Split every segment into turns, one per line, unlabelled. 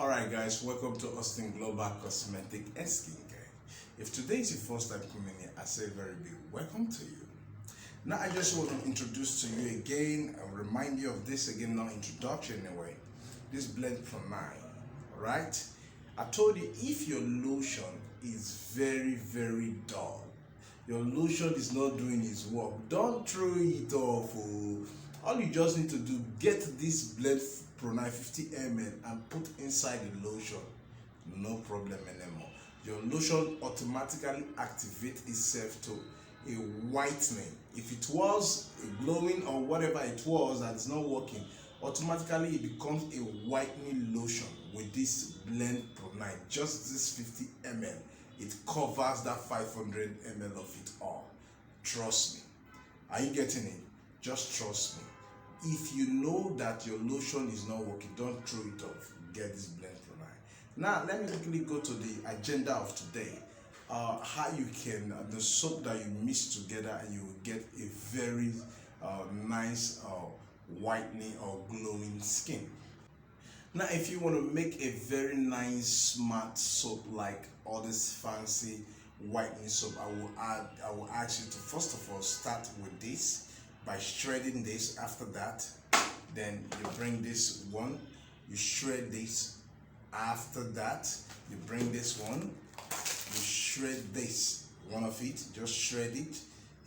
Alright guys, welcome to Austin Global Cosmetic and Skincare. If today is your first time coming here, I say very big welcome to you. Now I just want to introduce to you again, I'll remind you of this again, not introduction anyway. This blend from mine, alright? I told you if your lotion is very dull, your lotion is not doing its work, don't throw it off. All you just need to do, get this blend Pro 950 ml and put inside the lotion. No problem anymore. Your lotion automatically activates itself to a whitening. If it was a glowing or whatever it was that's not working, automatically it becomes a whitening lotion with this blend Pro 9. Just this 50 ml. It covers that 500 ml of it all. Trust me. Are you getting it? Just trust me. If you know that your lotion is not working, don't throw it off. Get this blend Pro 9. Now, let me quickly go to the agenda of today. How you can, the soap that you mix together and you will get a very nice whitening or glowing skin. Now, if you want to make a very nice smart soap like all this fancy whitening soap, I will ask you to first of all start with this by shredding this. After that, then you bring this one, you shred this. After that, you bring this one, you shred this one of it, just shred it.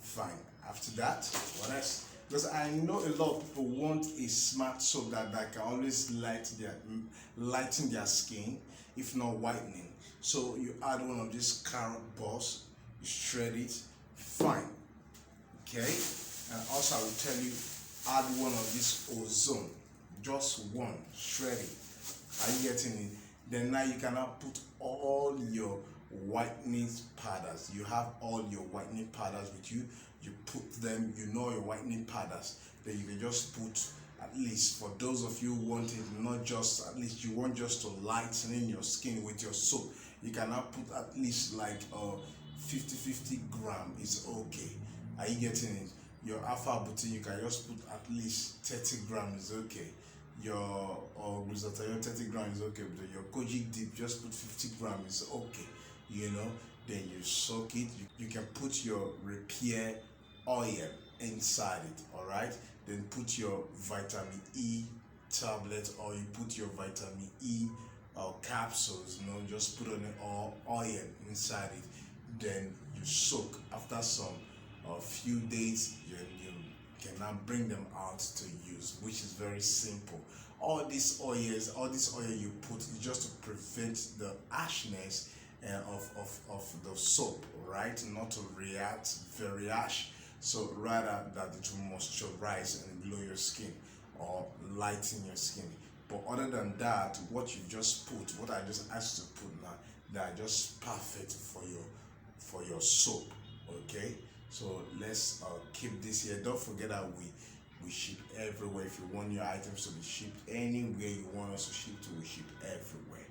Fine. After that, what else? Because I know a lot of people want a smart soap that can always lighten their skin, if not whitening. So you add one of these carrot balls, you shred it. Fine. Okay. And also I will tell you, add one of this ozone, just one, shred it. Are you getting it? Then now you can now put all your whitening powders. You have all your whitening powders with you. You put them, you know your whitening powders. Then you can just put, at least for those of you who want it, not just, at least you want just to lighten your skin with your soap. You can now put at least like 50 gram is okay. Are you getting it? Your alpha butane, you can just put at least 30 grams is okay. Your glutathione 30 grams is okay. But your kojic dip, just put 50 grams is okay. You know, then you soak it. You can put your repair oil inside it, all right? Then put your vitamin E tablet, or you put your vitamin E capsules, you know, just put on it or oil inside it. Then you soak. After some a few days, you can now bring them out to use, which is very simple. All these oil you put is just to prevent the ashiness of the soap, right? Not to react very ash, so rather that it will moisturize and glow your skin or lighten your skin. But other than that, what you just put, what I just asked you to put now, they are just perfect for your soap. Okay. So let's keep this here. Don't forget that we ship everywhere. If you want your items to be shipped anywhere you want us to ship to, we ship everywhere.